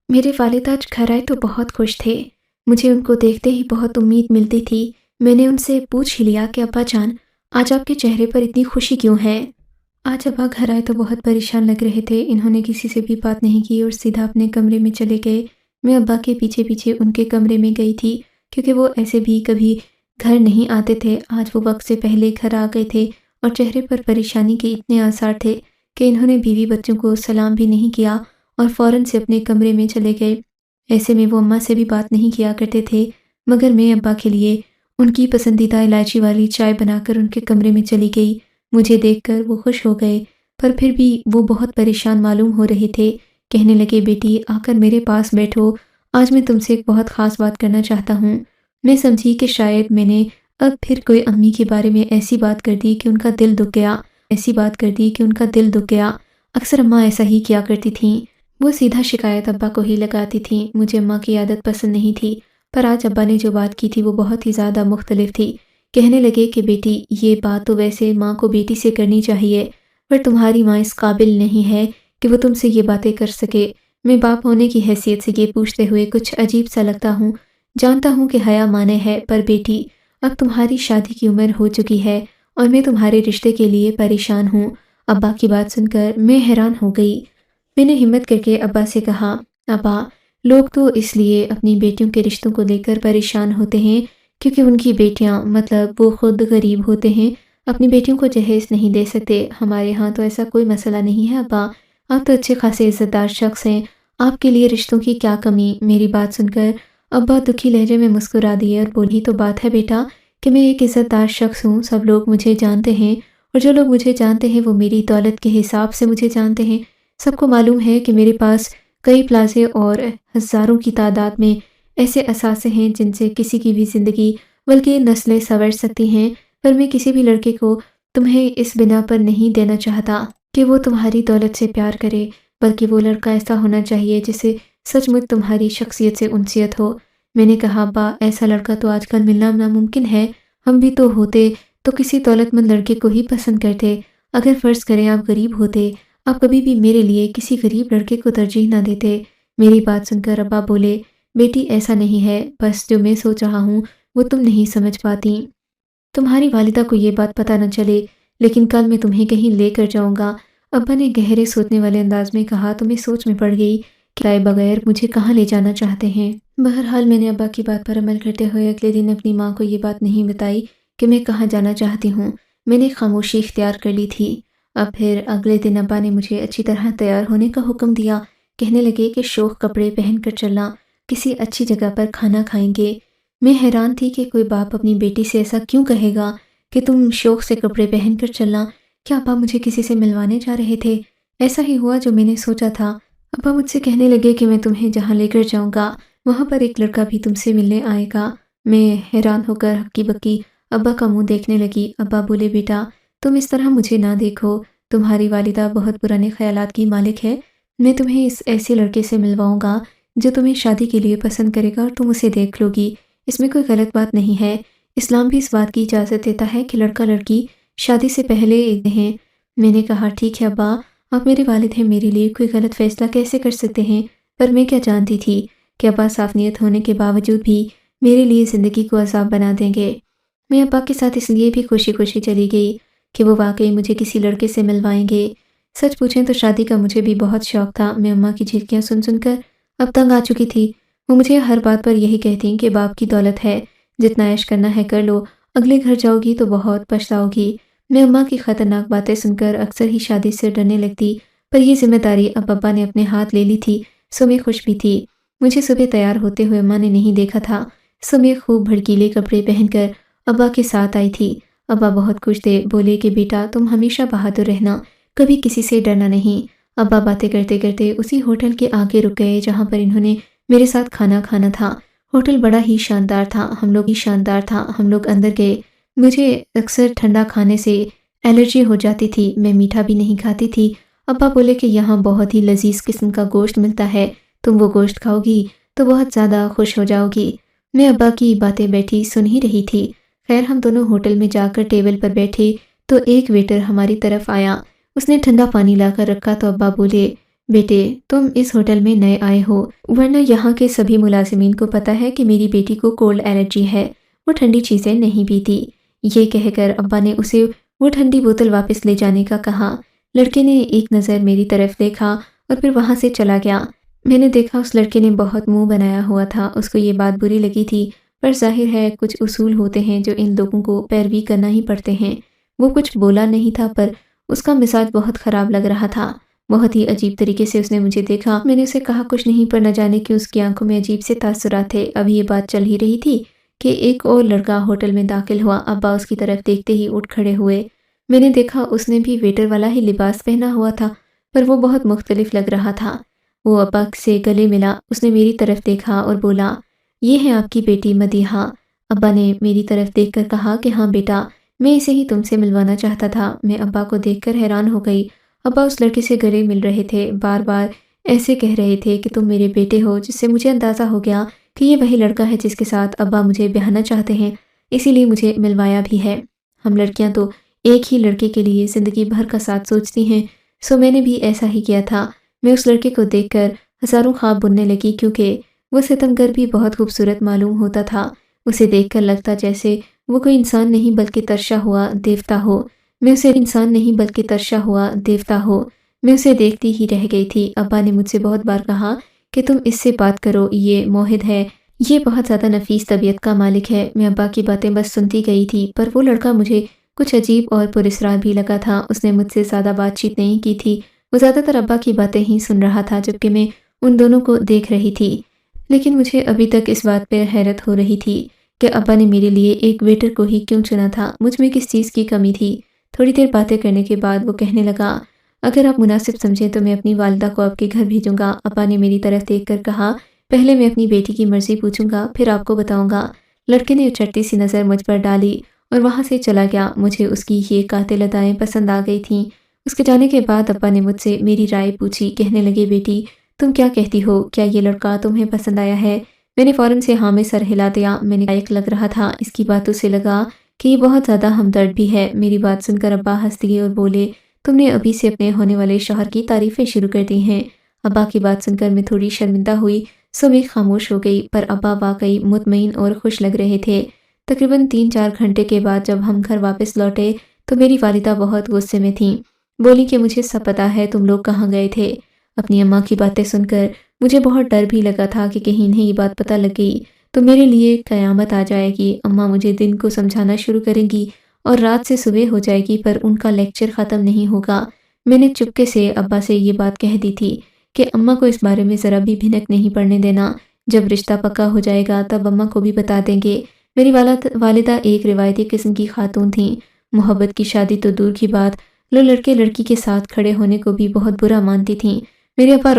میرے والد آج گھر آئے تو بہت خوش تھے۔ مجھے ان کو دیکھتے ہی بہت امید ملتی تھی۔ میں نے ان سے پوچھ ہی لیا کہ ابا جان، آج آپ کے چہرے پر اتنی خوشی کیوں ہے؟ آج ابا گھر آئے تو بہت پریشان لگ رہے تھے۔ انہوں نے کسی سے بھی بات نہیں کی اور سیدھا اپنے کمرے میں چلے گئے۔ میں ابا کے پیچھے پیچھے ان کے کمرے میں گئی تھی، کیونکہ وہ ایسے بھی کبھی گھر نہیں آتے تھے۔ آج وہ وقت سے پہلے گھر آ گئے تھے اور چہرے پر پریشانی کے اتنے آثار تھے کہ انہوں نے بیوی بچوں کو سلام بھی نہیں کیا اور فوراً سے اپنے کمرے میں چلے گئے۔ ایسے میں وہ اماں سے بھی بات نہیں کیا کرتے تھے، مگر میں ابا کے لیے ان کی پسندیدہ الائچی والی چائے بنا کر ان کے کمرے میں چلی گئی۔ مجھے دیکھ کر وہ خوش ہو گئے، پر پھر بھی وہ بہت پریشان معلوم ہو رہے تھے۔ کہنے لگے، بیٹی آ کر میرے پاس بیٹھو، آج میں تم سے ایک بہت خاص بات کرنا چاہتا ہوں۔ میں سمجھی کہ شاید میں نے اب پھر کوئی امی کے بارے میں ایسی بات کر دی کہ ان کا دل دکھ گیا۔ اکثر اماں ایسا ہی کیا کرتی تھیں، وہ سیدھا شکایت ابا کو ہی لگاتی تھیں۔ مجھے اماں کی عادت پسند نہیں تھی، پر آج ابا نے جو بات کی تھی وہ بہت ہی زیادہ مختلف تھی۔ کہنے لگے کہ بیٹی، یہ بات تو ویسے ماں کو بیٹی سے کرنی چاہیے، پر تمہاری ماں اس قابل نہیں ہے کہ وہ تم سے یہ باتیں کر سکے۔ میں باپ ہونے کی حیثیت سے یہ پوچھتے ہوئے کچھ عجیب سا لگتا ہوں، جانتا ہوں کہ حیا مانے ہے، پر بیٹی اب تمہاری شادی کی عمر ہو چکی ہے اور میں تمہارے رشتے کے لیے پریشان ہوں۔ ابا کی بات سن کر میں حیران ہو گئی۔ میں نے ہمت کر کے ابا سے کہا، ابا، لوگ تو اس لیے اپنی بیٹیوں کے رشتوں کو لے کر پریشان ہوتے ہیں کیونکہ ان کی بیٹیاں مطلب وہ خود غریب ہوتے ہیں، اپنی بیٹیوں کو جہیز نہیں دے سکتے۔ ہمارے ہاں تو ایسا کوئی مسئلہ نہیں ہے ابا، آپ تو اچھے خاصے عزت دار شخص ہیں، آپ کے لیے رشتوں کی کیا کمی۔ میری بات سن کر ابا دکھی لہجے میں مسکرا دیے اور بولی، تو بات ہے بیٹا کہ میں ایک عزت دار شخص ہوں، سب لوگ مجھے جانتے ہیں، اور جو لوگ مجھے جانتے ہیں وہ میری دولت کے حساب سے مجھے جانتے ہیں۔ سب کو معلوم ہے کہ میرے پاس کئی پلازے اور ہزاروں کی تعداد میں ایسے اثاثے ہیں جن سے کسی کی بھی زندگی بلکہ نسلیں سنور سکتی ہیں، پر میں کسی بھی لڑکے کو تمہیں اس بنا پر نہیں دینا چاہتا کہ وہ تمہاری دولت سے پیار کرے، بلکہ وہ لڑکا ایسا ہونا چاہیے جسے سچ مچ تمہاری شخصیت سے انسیت ہو۔ میں نے کہا، ابا ایسا لڑکا تو آج کل ملنا ناممکن ہے، ہم بھی تو ہوتے تو کسی دولت مند لڑکے کو ہی پسند کرتے۔ اگر فرض کریں آپ غریب ہوتے، آپ کبھی بھی میرے لیے کسی غریب لڑکے کو ترجیح نہ دیتے۔ میری بات سن کر ابا بولے، بیٹی ایسا نہیں ہے، بس جو میں سوچ رہا ہوں وہ تم نہیں سمجھ پاتی۔ تمہاری والدہ کو یہ بات پتہ نہ چلے، لیکن کل میں تمہیں کہیں لے کر جاؤں گا۔ ابا نے گہرے سوچنے والے انداز میں کہا تو میں سوچ میں پڑ گئی کہ آئے بغیر مجھے کہاں لے جانا چاہتے ہیں۔ بہرحال میں نے ابا کی بات پر عمل کرتے ہوئے اگلے دن اپنی ماں کو یہ بات نہیں بتائی کہ میں کہاں جانا چاہتی ہوں۔ میں نے خاموشی اختیار کر لی تھی۔ اب پھر اگلے دن ابا نے مجھے اچھی طرح تیار ہونے کا حکم دیا۔ کہنے لگے کہ شوخ کپڑے پہن کر چلنا، کسی اچھی جگہ پر کھانا کھائیں گے۔ میں حیران تھی کہ کوئی باپ اپنی بیٹی سے ایسا کیوں کہے گا کہ تم شوق سے کپڑے پہن کر چلنا۔ کیا ابا مجھے کسی سے ملوانے جا رہے تھے؟ ایسا ہی ہوا جو میں نے سوچا تھا۔ ابا مجھ سے کہنے لگے کہ میں تمہیں جہاں لے کر جاؤں گا وہاں پر ایک لڑکا بھی تم سے ملنے آئے گا۔ میں حیران ہو کر ہکی بکی ابا کا منہ دیکھنے لگی۔ ابا بولے، بیٹا تم اس طرح مجھے نہ دیکھو، تمہاری والدہ بہت پرانے خیالات کی مالک ہے۔ میں تمہیں اس ایسے لڑکے سے ملواؤں گا جو تمہیں شادی کے لیے پسند کرے گا اور تم اسے دیکھ لو گی۔ اس میں کوئی غلط بات نہیں ہے، اسلام بھی اس بات کی اجازت دیتا ہے کہ لڑکا لڑکی شادی سے پہلے ہیں۔ میں نے کہا، ٹھیک ہے ابا، آپ میرے والد ہیں، میرے لیے کوئی غلط فیصلہ کیسے کر سکتے ہیں؟ پر میں کیا جانتی تھی کہ ابا صاف نیت ہونے کے باوجود بھی میرے لیے زندگی کو عذاب بنا دیں گے۔ میں ابا کے ساتھ اس لیے بھی خوشی خوشی چلی گئی کہ وہ واقعی مجھے کسی لڑکے سے ملوائیں گے۔ سچ پوچھیں تو شادی کا مجھے بھی بہت شوق تھا۔ میں اماں کی جھٹکیاں سن سن کر اب تنگ آ چکی تھی۔ وہ مجھے ہر بات پر یہی کہتی کہ باپ کی دولت ہے، جتنا عیش کرنا ہے کر لو، اگلے گھر جاؤ گی تو بہت پچھتاؤ گی۔ میں اماں کی خطرناک باتیں سن کر اکثر ہی شادی سے ڈرنے لگتی، پر یہ ذمہ داری اب ابا نے اپنے ہاتھ لے لی تھی، سو میں خوش بھی تھی۔ مجھے صبح تیار ہوتے ہوئے اماں نے نہیں دیکھا تھا، سو میں خوب بھڑکیلے کپڑے پہن کر ابا کے ساتھ آئی تھی۔ ابا بہت خوش تھے، بولے کہ بیٹا تم ہمیشہ بہادر رہنا، کبھی کسی سے ڈرنا نہیں۔ ابا باتیں کرتے کرتے اسی ہوٹل کے آگے رک گئے جہاں پر انہوں نے میرے ساتھ کھانا کھانا تھا۔ ہوٹل بڑا ہی شاندار تھا، ہم لوگ اندر گئے۔ مجھے اکثر ٹھنڈا کھانے سے الرجی ہو جاتی تھی، میں میٹھا بھی نہیں کھاتی تھی۔ ابا بولے کہ یہاں بہت ہی لذیذ قسم کا گوشت ملتا ہے، تم وہ گوشت کھاؤ گی تو بہت زیادہ خوش ہو جاؤ گی۔ میں ابا کی باتیں بیٹھی سن ہی رہی تھی۔ خیر ہم دونوں ہوٹل میں جا کر ٹیبل پر بیٹھے تو ایک ویٹر ہماری طرف آیا، اس نے ٹھنڈا پانی لا کر رکھا تو ابا بولے، بیٹے تم اس ہوٹل میں نئے آئے ہو، ورنہ یہاں کے سبھی ملازمین کو پتہ ہے کہ میری بیٹی کو کولڈ الرجی ہے، وہ ٹھنڈی چیزیں نہیں پیتی۔ یہ کہہ کر ابا نے اسے وہ ٹھنڈی بوتل واپس لے جانے کا کہا۔ لڑکے نے ایک نظر میری طرف دیکھا اور پھر وہاں سے چلا گیا۔ میں نے دیکھا اس لڑکے نے بہت منہ بنایا ہوا تھا، اس کو یہ بات بری لگی تھی، پر ظاہر ہے کچھ اصول ہوتے ہیں جو ان لوگوں کو پیروی کرنا ہی پڑتے ہیں۔ وہ کچھ بولا نہیں تھا پر اس کا مزاج بہت خراب لگ رہا تھا۔ بہت ہی عجیب طریقے سے اس نے مجھے دیکھا۔ میں نے اسے کہا کچھ نہیں، پر نہ جانے کیوں اس کی آنکھوں میں عجیب سے تاثرات تھے۔ ابھی یہ بات چل ہی رہی تھی کہ ایک اور لڑکا ہوٹل میں داخل ہوا۔ ابا اس کی طرف دیکھتے ہی اٹھ کھڑے ہوئے۔ میں نے دیکھا اس نے بھی ویٹر والا ہی لباس پہنا ہوا تھا، پر وہ بہت مختلف لگ رہا تھا۔ وہ ابا سے گلے ملا، اس نے میری طرف دیکھا اور بولا، یہ ہے آپ کی بیٹی مدیحہ۔ ابا نے میری طرف دیکھ کر کہا کہ ہاں بیٹا، میں اسے ہی تم سے ملوانا چاہتا تھا۔ میں ابا کو دیکھ کر حیران ہو گئی۔ ابا اس لڑکے سے گلے مل رہے تھے، بار بار ایسے کہہ رہے تھے کہ تم میرے بیٹے ہو، جس سے مجھے اندازہ ہو گیا کہ یہ وہی لڑکا ہے جس کے ساتھ ابا مجھے بیاہنا چاہتے ہیں، اسی لیے مجھے ملوایا بھی ہے۔ ہم لڑکیاں تو ایک ہی لڑکے کے لیے زندگی بھر کا ساتھ سوچتی ہیں، سو میں نے بھی ایسا ہی کیا تھا۔ میں اس لڑکے کو دیکھ کر ہزاروں خواب بننے لگی، کیونکہ وہ ستمگر بھی بہت خوبصورت معلوم ہوتا تھا۔ اسے دیکھ کر لگتا جیسے وہ کوئی انسان نہیں بلکہ ترشا ہوا دیوتا ہو۔ میں اسے دیکھتی ہی رہ گئی تھی۔ ابا نے مجھ سے بہت بار کہا کہ تم اس سے بات کرو، یہ موہد ہے، یہ بہت زیادہ نفیس طبیعت کا مالک ہے۔ میں ابا کی باتیں بس سنتی گئی تھی، پر وہ لڑکا مجھے کچھ عجیب اور پراسرار بھی لگا تھا۔ اس نے مجھ سے زیادہ بات چیت نہیں کی تھی، وہ زیادہ تر ابا کی باتیں ہی سن رہا تھا، جبکہ میں ان دونوں کو دیکھ رہی تھی۔ لیکن مجھے ابھی تک اس بات پر حیرت ہو رہی تھی کہ ابا نے میرے لیے ایک ویٹر کو ہی کیوں چنا تھا، مجھ میں کس چیز کی کمی تھی۔ تھوڑی دیر باتیں کرنے کے بعد وہ کہنے لگا، اگر آپ مناسب سمجھیں تو میں اپنی والدہ کو آپ کے گھر بھیجوں گا۔ ابا نے میری طرف دیکھ کر کہا، پہلے میں اپنی بیٹی کی مرضی پوچھوں گا، پھر آپ کو بتاؤں گا۔ لڑکے نے اچھڑتی سی نظر مجھ پر ڈالی اور وہاں سے چلا گیا۔ مجھے اس کی یہ قاتل ادائیں پسند آ گئی تھیں۔ اس کے جانے کے بعد ابا نے مجھ سے میری رائے پوچھی، کہنے لگے، بیٹی تم کیا کہتی ہو، کیا یہ لڑکا تمہیں پسند آیا ہے؟ میں نے فوراً سے ہاں میں سر ہلا دیا۔ میں نے لائق لگ رہا تھا، اس کی باتوں سے لگا کہ یہ بہت زیادہ ہمدرد بھی ہے۔ میری بات سن کر ابا ہنس دیے اور بولے، تم نے ابھی سے اپنے ہونے والے شوہر کی تعریفیں شروع کر دی ہیں۔ ابا کی بات سن کر میں تھوڑی شرمندہ ہوئی، سو میں خاموش ہو گئی، پر ابا واقعی مطمئن اور خوش لگ رہے تھے۔ تقریباً 3-4 گھنٹے کے بعد جب ہم گھر واپس لوٹے تو میری والدہ بہت غصے میں تھیں۔ بولی کہ مجھے سب پتہ ہے تم لوگ کہاں گئے تھے۔ اپنی اماں کی باتیں سن کر مجھے بہت ڈر بھی لگا تھا کہ کہیں انہیں یہ بات پتہ لگ گئی تو میرے لیے قیامت آ جائے گی۔ اماں مجھے دن کو سمجھانا شروع کریں گی اور رات سے صبح ہو جائے گی، پر ان کا لیکچر ختم نہیں ہوگا۔ میں نے چپکے سے ابا سے یہ بات کہہ دی تھی کہ اماں کو اس بارے میں ذرا بھی بھنک نہیں پڑنے دینا، جب رشتہ پکا ہو جائے گا تب اماں کو بھی بتا دیں گے۔ میری والدہ ایک روایتی قسم کی خاتون تھیں۔ محبت کی شادی تو دور کی بات، لو لڑکے لڑکی کے ساتھ کھڑے ہونے کو بھی بہت برا مانتی تھیں۔ میرے ابا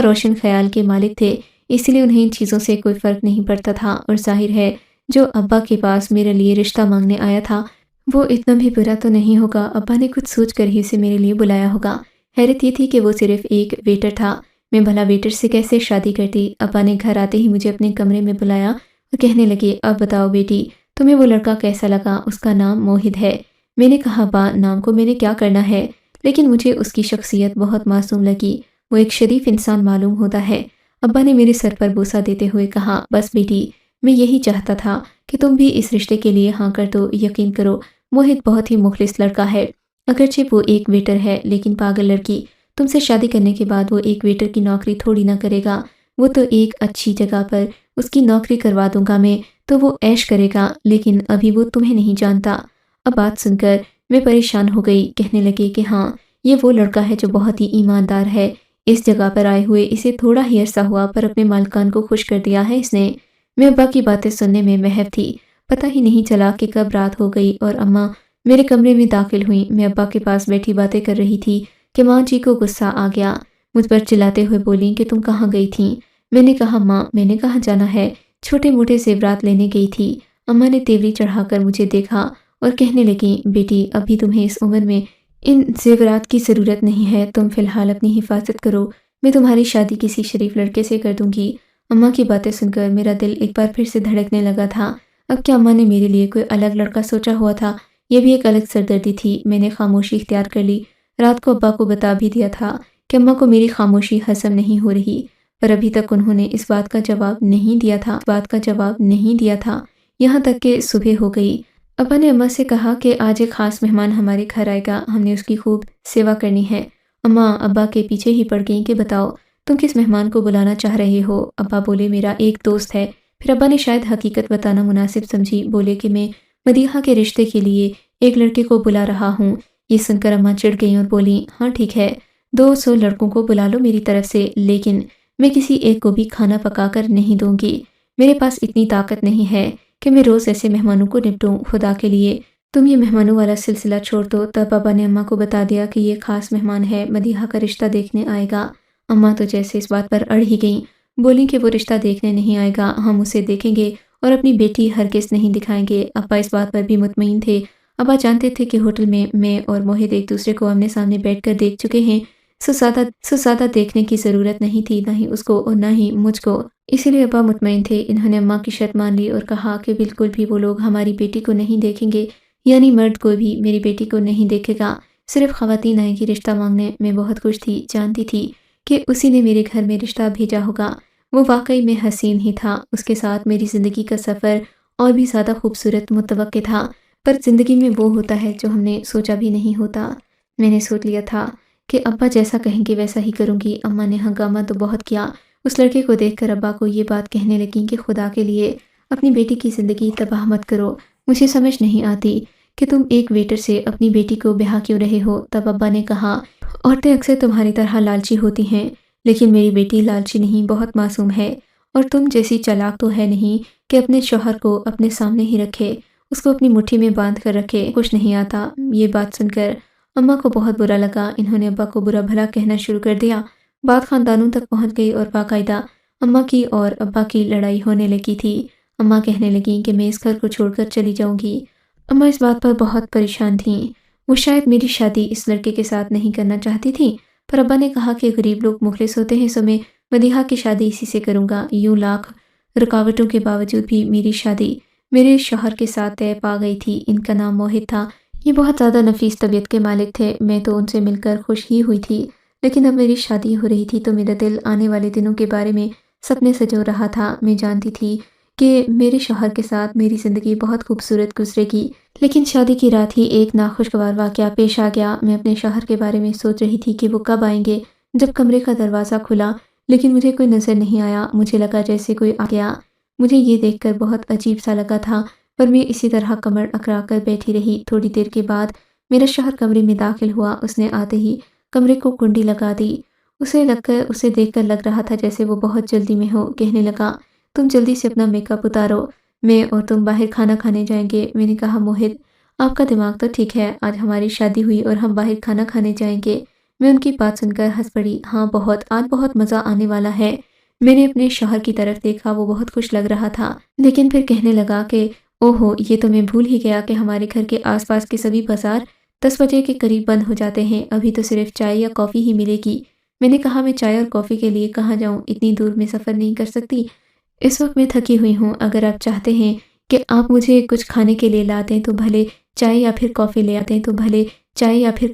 روشن خیال کے مالک تھے، اس لیے انہیں ان چیزوں سے کوئی فرق نہیں پڑتا تھا، اور ظاہر ہے جو ابا کے پاس میرے لیے رشتہ مانگنے آیا تھا وہ اتنا بھی برا تو نہیں ہوگا، ابا نے کچھ سوچ کر ہی اسے میرے لیے بلایا ہوگا۔ حیرت یہ تھی کہ وہ صرف ایک ویٹر تھا، میں بھلا ویٹر سے کیسے شادی کرتی۔ ابا نے گھر آتے ہی مجھے اپنے کمرے میں بلایا اور کہنے لگے، اب بتاؤ بیٹی تمہیں وہ لڑکا کیسا لگا؟ اس کا نام موہد ہے۔ میں نے کہا، ابا نام کو میں نے کیا کرنا ہے، لیکن مجھے اس کی شخصیت بہت معصوم لگی، وہ ایک شریف انسان معلوم ہوتا ہے۔ ابا نے میرے سر پر بوسہ دیتے ہوئے کہا، بس بیٹی میں یہی چاہتا تھا کہ تم بھی اس رشتے کے لیے ہاں کر دو۔ یقین کرو موہد بہت ہی مخلص لڑکا ہے، اگرچہ وہ ایک ویٹر ہے، لیکن پاگل لڑکی، تم سے شادی کرنے کے بعد وہ ایک ویٹر کی نوکری تھوڑی نہ کرے گا، وہ تو ایک اچھی جگہ پر اس کی نوکری کروا دوں گا میں، تو وہ عیش کرے گا، لیکن ابھی وہ تمہیں نہیں جانتا۔ اب بات سن کر میں پریشان ہو گئی، کہنے لگے کہ ہاں یہ وہ لڑکا ہے جو بہت ہی ایماندار ہے، اس جگہ پر آئے ہوئے اسے تھوڑا ہی عرصہ ہوا پر اپنے مالکان کو خوش کر دیا ہے اس نے۔ میں ابا کی باتیں سننے میں محو تھی، پتہ ہی نہیں چلا کہ کب رات ہو گئی اور اماں میرے کمرے میں داخل ہوئیں۔ میں ابا کے پاس بیٹھی باتیں کر رہی تھی کہ ماں جی کو غصہ آ گیا، مجھ پر چلاتے ہوئے بولیں کہ تم کہاں گئی تھیں؟ میں نے کہا، ماں میں نے کہاں جانا ہے، چھوٹے موٹے زیورات لینے گئی تھی۔ اماں نے تیوری چڑھا کر مجھے دیکھا اور کہنے لگیں، بیٹی ابھی تمہیں اس عمر میں ان زیورات کی ضرورت نہیں ہے، تم فی الحال اپنی حفاظت کرو، میں تمہاری شادی کسی شریف لڑکے سے کر دوں گی۔ اماں کی باتیں سن کر میرا دل ایک بار پھر سے دھڑکنے لگا تھا۔ اب کیا اماں نے میرے لیے کوئی الگ لڑکا سوچا ہوا تھا؟ یہ بھی ایک الگ سردردی تھی۔ میں نے خاموشی اختیار کر لی۔ رات کو ابا کو بتا بھی دیا تھا کہ اماں کو میری خاموشی ہضم نہیں ہو رہی، پر ابھی تک انہوں نے اس بات کا جواب نہیں دیا تھا یہاں تک کہ صبح ہو گئی۔ ابا نے اماں سے کہا کہ آج ایک خاص مہمان ہمارے گھر آئے گا، ہم نے اس کی خوب سیوا کرنی ہے۔ اماں ابا کے پیچھے ہی پڑ گئیں کہ بتاؤ تم کس مہمان کو بلانا چاہ رہے ہو؟ ابا بولے میرا ایک دوست ہے۔ پھر ابا نے شاید حقیقت بتانا مناسب سمجھی، بولے کہ میں مدیحہ کے رشتے کے لیے ایک لڑکے کو بلا رہا ہوں۔ یہ سن کر اماں چڑ گئیں اور بولی ہاں ٹھیک ہے، 200 لڑکوں کو بلا لو میری طرف سے، لیکن میں کسی ایک کو بھی کھانا پکا کر نہیں دوں گی۔ میرے پاس اتنی طاقت نہیں ہے کہ میں روز ایسے مہمانوں کو نپٹوں۔ خدا کے لیے تم یہ مہمانوں والا سلسلہ چھوڑ دو۔ تب ابا نے اماں کو بتا دیا کہ یہ خاص مہمان ہے، مدیحہ کا رشتہ دیکھنے آئے گا۔ اماں تو جیسے اس بات پر اڑ ہی گئیں، بولی کہ وہ رشتہ دیکھنے نہیں آئے گا، ہم اسے دیکھیں گے اور اپنی بیٹی ہرگز نہیں دکھائیں گے۔ ابا اس بات پر بھی مطمئن تھے۔ ابا جانتے تھے کہ ہوٹل میں اور موہد ایک دوسرے کو آمنے سامنے بیٹھ کر دیکھ چکے ہیں، سو زیادہ دیکھنے کی ضرورت نہیں تھی، نہ ہی اس کو اور نہ ہی مجھ کو۔ اسی لیے ابا مطمئن تھے۔ انہوں نے اماں کی شرط مان لی اور کہا کہ بالکل بھی وہ لوگ ہماری بیٹی کو نہیں دیکھیں گے، یعنی مرد کوئی بھی میری بیٹی کو نہیں دیکھے گا، صرف خواتین آئیں گی رشتہ مانگنے۔ میں بہت خوش تھی، جانتی تھی کہ اسی نے میرے گھر میں رشتہ بھیجا ہوگا۔ وہ واقعی میں حسین ہی تھا، اس کے ساتھ میری زندگی کا سفر اور بھی زیادہ خوبصورت متوقع تھا، پر زندگی میں وہ ہوتا ہے جو ہم نے سوچا بھی نہیں ہوتا۔ میں نے سوچ لیا تھا کہ ابا جیسا کہیں گے ویسا ہی کروں گی۔ اماں نے ہنگامہ تو بہت کیا، اس لڑکے کو دیکھ کر ابا کو یہ بات کہنے لگیں کہ خدا کے لیے اپنی بیٹی کی زندگی تباہ مت کرو، مجھے سمجھ نہیں آتی کہ تم ایک ویٹر سے اپنی بیٹی کو بیاہ کیوں رہے ہو۔ تب ابا نے کہا عورتیں اکثر تمہاری طرح لالچی ہوتی ہیں، لیکن میری بیٹی لالچی نہیں، بہت معصوم ہے، اور تم جیسی چالاک تو ہے نہیں کہ اپنے شوہر کو اپنے سامنے ہی رکھے، اس کو اپنی مٹھی میں باندھ کر رکھے۔ کچھ نہیں آتا۔ یہ بات سن کر اماں کو بہت برا لگا، انہوں نے ابا کو برا بھلا کہنا شروع کر دیا۔ بات خاندانوں تک پہنچ گئی اور باقاعدہ اماں کی اور ابا کی لڑائی ہونے لگی تھی۔ اماں کہنے لگیں کہ میں اس گھر کو چھوڑ کر چلی جاؤں گی۔ اماں اس بات پر بہت پریشان تھیں، وہ شاید میری شادی اس لڑکے کے ساتھ نہیں کرنا چاہتی تھیں، پر ابا نے کہا کہ غریب لوگ مخلص ہوتے ہیں، سو میں مدیحہ کی شادی اسی سے کروں گا۔ یوں لاکھ رکاوٹوں کے باوجود بھی میری شادی میرے شوہر کے ساتھ طے پا گئی تھی۔ ان کا نام موہد تھا، یہ بہت زیادہ نفیس طبیعت کے مالک تھے۔ میں تو ان سے مل کر خوش ہی ہوئی تھی، لیکن اب میری شادی ہو رہی تھی تو میرا دل آنے والے دنوں کے بارے میں سپنے سجو رہا تھا۔ میں جانتی تھی کہ میرے شوہر کے ساتھ میری زندگی بہت خوبصورت گزرے گی، لیکن شادی کی رات ہی ایک ناخوشگوار واقعہ پیش آ گیا۔ میں اپنے شوہر کے بارے میں سوچ رہی تھی کہ وہ کب آئیں گے، جب کمرے کا دروازہ کھلا، لیکن مجھے کوئی نظر نہیں آیا۔ مجھے لگا جیسے کوئی آ گیا۔ مجھے یہ دیکھ کر بہت عجیب سا لگا تھا، پر میں اسی طرح کمر اکڑا کر بیٹھی رہی۔ تھوڑی دیر کے بعد میرا شوہر کمرے میں داخل ہوا، اس نے آتے ہی کمرے کو کنڈی لگا دی۔ اسے دیکھ کر لگ رہا تھا جیسے وہ بہت جلدی میں ہو۔ کہنے لگا تم جلدی سے اپنا میک اپ اتارو، میں اور تم باہر کھانا کھانے جائیں گے۔ میں نے کہا موہد آپ کا دماغ تو ٹھیک ہے، آج ہماری شادی ہوئی اور ہم باہر کھانا کھانے جائیں گے؟ میں ان کی بات سن کر ہنس پڑی۔ ہاں آج بہت مزہ آنے والا ہے۔ میں نے اپنے شوہر کی طرف دیکھا، وہ بہت خوش لگ رہا تھا، لیکن پھر کہنے لگا کہ اوہو یہ تو میں بھول ہی گیا کہ ہمارے گھر کے آس پاس کے سبھی بازار 10 بجے کے قریب بند ہو جاتے ہیں، ابھی تو صرف چائے یا کافی ہی ملے گی۔ میں نے کہا میں چائے اور کافی کے لیے کہاں جاؤں، اتنی دور میں سفر نہیں کر سکتی، اس وقت میں تھکی ہوئی ہوں۔ اگر آپ چاہتے ہیں کہ آپ مجھے کچھ کھانے کے لیے لاتے تو بھلے چائے یا پھر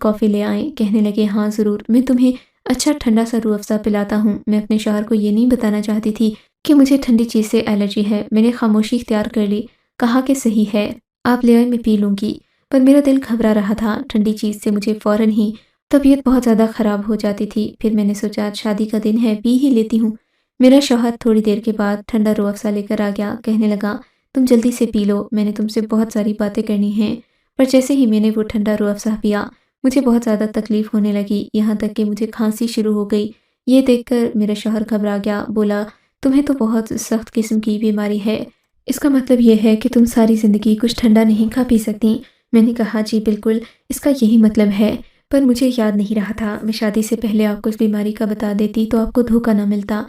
کافی لے آئیں۔ کہنے لگے ہاں ضرور، میں تمہیں اچھا ٹھنڈا سا روح افزا پلاتا ہوں۔ میں اپنے شوہر کو یہ نہیں بتانا چاہتی تھی کہ مجھے ٹھنڈی چیز سے الرجی ہے۔ میں نے خاموشی اختیار کر لی، کہا کہ صحیح ہے آپ لے آئیں، میں پی لوں گی، پر میرا دل گھبرا رہا تھا، ٹھنڈی چیز سے مجھے فوراً ہی طبیعت بہت زیادہ خراب ہو جاتی تھی۔ پھر میں نے سوچا آج شادی کا دن ہے، پی ہی لیتی ہوں۔ میرا شوہر تھوڑی دیر کے بعد ٹھنڈا روح افزا لے کر آ گیا، کہنے لگا تم جلدی سے پی لو، میں نے تم سے بہت ساری باتیں کرنی ہیں۔ پر جیسے ہی میں نے وہ ٹھنڈا روح افزا پیا، مجھے بہت زیادہ تکلیف ہونے لگی، یہاں تک کہ مجھے کھانسی شروع ہو گئی۔ یہ دیکھ کر میرا شوہر گھبرا گیا، بولا تمہیں تو بہت سخت قسم کی بیماری ہے، اس کا مطلب یہ ہے کہ تم ساری زندگی کچھ ٹھنڈا نہیں کھا پی سکتی۔ میں نے کہا جی بالکل، اس کا یہی مطلب ہے، پر مجھے یاد نہیں رہا تھا، میں شادی سے پہلے آپ کو اس بیماری کا بتا دیتی تو آپ کو دھوکہ نہ ملتا۔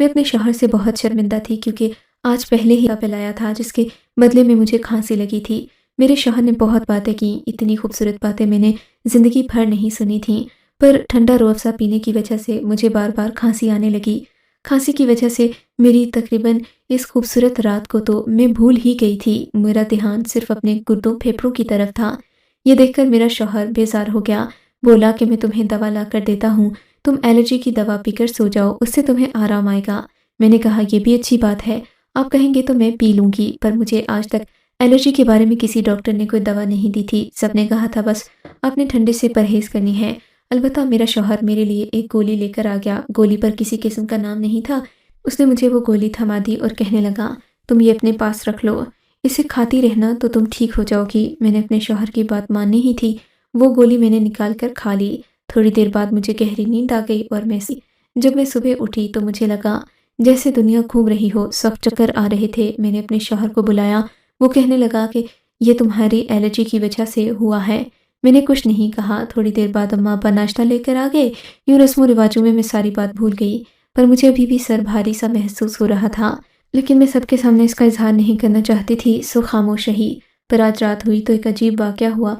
میں اپنے شوہر سے بہت شرمندہ تھی کیونکہ آج پہلے ہی پلایا تھا جس کے بدلے میں مجھے کھانسی لگی تھی۔ میرے شوہر نے بہت باتیں کی، اتنی خوبصورت باتیں میں نے زندگی بھر نہیں سنی تھیں، پر ٹھنڈا روح افزا پینے کی وجہ سے مجھے بار بار کھانسی آنے لگی۔ کھانسی کی وجہ سے میری تقریباً اس خوبصورت رات کو تو میں بھول ہی گئی تھی، میرا دھیان صرف اپنے گردوں پھیپھڑوں کی طرف تھا۔ یہ دیکھ کر میرا شوہر بیزار ہو گیا، بولا کہ میں تمہیں دوا لا کر دیتا ہوں، تم الرجی کی دوا پی کر سو جاؤ، اس سے تمہیں آرام آئے گا۔ میں نے کہا یہ بھی اچھی بات ہے، آپ کہیں گے تو میں پی لوں گی، پر مجھے آج تک الرجی کے بارے میں کسی ڈاکٹر نے کوئی دوا نہیں دی تھی۔ سب نے کہا تھا بس آپ نے ٹھنڈے سے پرہیز کرنی ہے۔ البتہ میرا شوہر میرے لیے ایک گولی لے کر آ گیا، گولی پر کسی قسم کا نام نہیں تھا۔ اس نے مجھے وہ گولی تھما دی اور کہنے لگا تم یہ اپنے پاس رکھ لو، اسے کھاتی رہنا تو تم ٹھیک ہو جاؤ گی۔ میں نے اپنے شوہر کی بات ماننی ہی تھی، وہ گولی میں نے نکال کر کھا لی۔ تھوڑی دیر بعد مجھے گہری نیند آ گئی اور جب میں صبح اٹھی تو مجھے لگا جیسے دنیا گھوم رہی ہو، سب چکر آ رہے تھے۔ میں نے اپنے شوہر کو بلایا، وہ کہنے لگا کہ یہ تمہاری الرجی کی وجہ سے ہوا ہے۔ میں نے کچھ نہیں کہا۔ تھوڑی دیر بعد اماں ابا ناشتہ لے کر آ گئے۔ یوں رسم و رواجوں میں ساری بات بھول گئی، پر مجھے ابھی بھی سر بھاری سا محسوس ہو رہا تھا، لیکن میں سب کے سامنے اس کا اظہار نہیں کرنا چاہتی تھی، سو خاموش رہی۔ پر آج رات ہوئی تو ایک عجیب واقعہ ہوا۔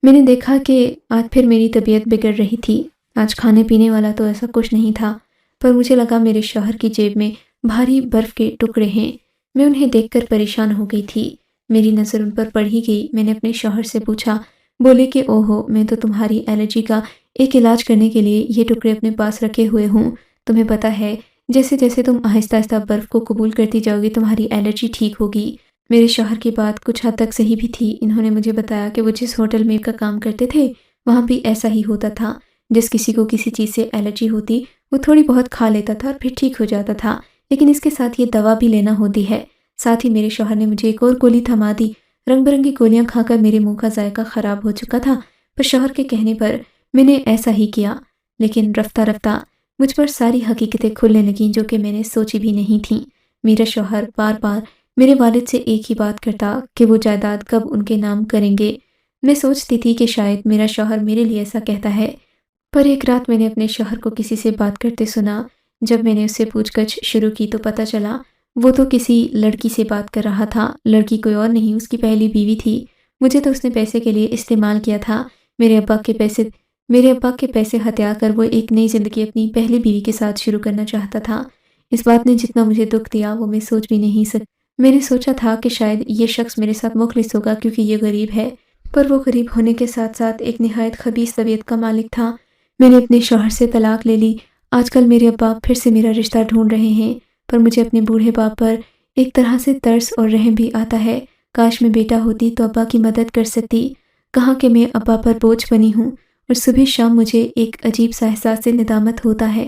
میں نے دیکھا کہ آج پھر میری طبیعت بگڑ رہی تھی۔ آج کھانے پینے والا تو ایسا کچھ نہیں تھا، پر مجھے لگا میرے شوہر کی جیب میں بھاری برف کے ٹکڑے ہیں۔ میں انہیں دیکھ کر پریشان ہو گئی تھی، میری نظر ان پر پڑ ہی گئی۔ میں نے اپنے شوہر سے پوچھا، بولے کہ اوہو، میں تو تمہاری الرجی کا ایک علاج کرنے کے لیے یہ ٹکڑے اپنے پاس رکھے ہوئے ہوں۔ تمہیں پتہ ہے جیسے جیسے تم آہستہ آہستہ برف کو قبول کرتی جاؤ گی تمہاری الرجی ٹھیک ہوگی۔ میرے شوہر کی بات کچھ حد تک صحیح بھی تھی۔ انہوں نے مجھے بتایا کہ وہ جس ہوٹل میں کا کام کرتے تھے وہاں بھی ایسا ہی ہوتا تھا، جس کسی کو کسی چیز سے الرجی ہوتی وہ تھوڑی بہت کھا لیتا تھا اور پھر ٹھیک ہو جاتا تھا، لیکن اس کے ساتھ یہ دوا بھی لینا ہوتی ہے۔ ساتھ ہی میرے شوہر نے مجھے ایک اور گولی تھما دی۔ رنگ برنگی گولیاں کھا کر میرے منہ کا ذائقہ خراب ہو چکا تھا، پر شوہر کے کہنے پر میں نے ایسا ہی کیا۔ لیکن رفتہ رفتہ مجھ پر ساری حقیقتیں کھلنے لگیں جو کہ میں نے سوچی بھی نہیں تھیں۔ میرا شوہر بار بار میرے والد سے ایک ہی بات کرتا کہ وہ جائیداد کب ان کے نام کریں گے۔ میں سوچتی تھی کہ شاید میرا شوہر میرے لیے ایسا کہتا ہے، پر ایک رات میں نے اپنے شوہر کو کسی سے بات کرتے سنا۔ جب میں نے اس سے پوچھ گچھ شروع کی تو پتہ چلا وہ تو کسی لڑکی سے بات کر رہا تھا۔ لڑکی کوئی اور نہیں، اس کی پہلی بیوی تھی۔ مجھے تو اس نے پیسے کے لیے استعمال کیا تھا۔ میرے ابا کے پیسے ہتھیا کر وہ ایک نئی زندگی اپنی پہلی بیوی کے ساتھ شروع کرنا چاہتا تھا۔ اس بات نے جتنا مجھے دکھ دیا وہ میں سوچ بھی نہیں سکتی۔ میں نے سوچا تھا کہ شاید یہ شخص میرے ساتھ مخلص ہوگا کیونکہ یہ غریب ہے، پر وہ غریب ہونے کے ساتھ ساتھ ایک نہایت خبیث طبیعت کا مالک تھا۔ میں نے اپنے شوہر سے طلاق لے لی۔ آج کل میرے ابا پھر سے میرا رشتہ ڈھونڈ رہے ہیں، پر مجھے اپنے بوڑھے باپ پر ایک طرح سے ترس اور رحم بھی آتا ہے۔ کاش میں بیٹا ہوتی تو ابا کی مدد کر سکتی۔ کہاں کہ میں ابا پر بوجھ بنی ہوں اور صبح شام مجھے ایک عجیب سا احساس سے ندامت ہوتا ہے۔